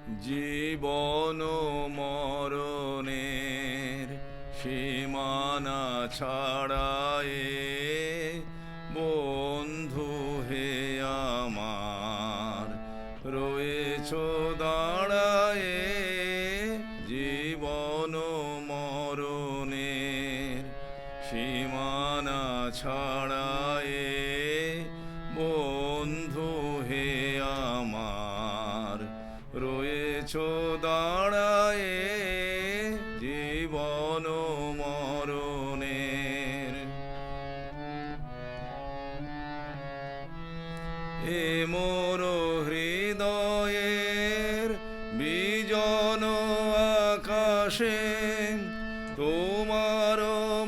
জীবন মরণের সীমানা ছাড়ায়ে বন্ধু হে আমার রয়েছ দাঁড়ায়ে। জীবন মরণের সীমানা ছাড়ায়ে বন্ধু হে আমার রয়েছ দাঁড়ায়ে। জীবন মরণের এ মোর হৃদয়ের বিজন আকাশে তোমার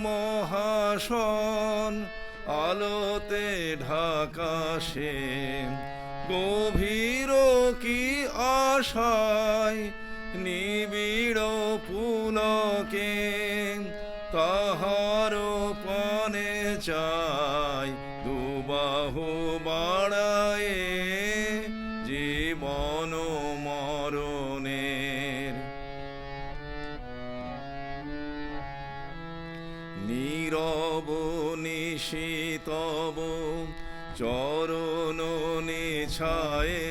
মহাসন আলোতে ঢাকাশে। গভীর কি আশায় নিবিড় পুলকে তাহার পানে চাই দুবাহু বাড়ায়ে। জীবন মরণের নীরব নিশিতব চরণ নিছায়ে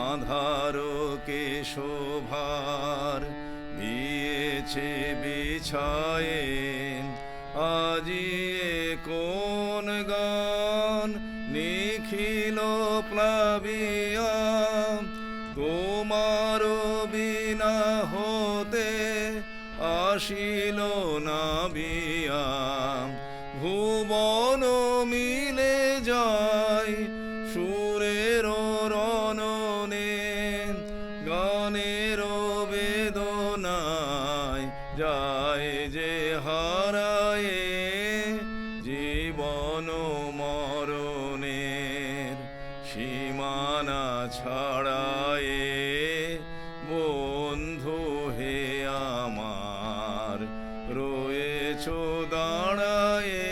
আধারকে শোভার দিয়েছে বিছায়ে। আজি কোন গান নিখিল প্লাবিয়া তোমার বিনা হতে আসিল না বিয়া। ভুবন মিলে যায় সুরের রণনে গানের বেদনায় যায় যে হারায়ে। জীবন মরণের সীমানা ছাড়ায়ে বন্ধু হে আমার রয়েছ দাঁড়ায়ে।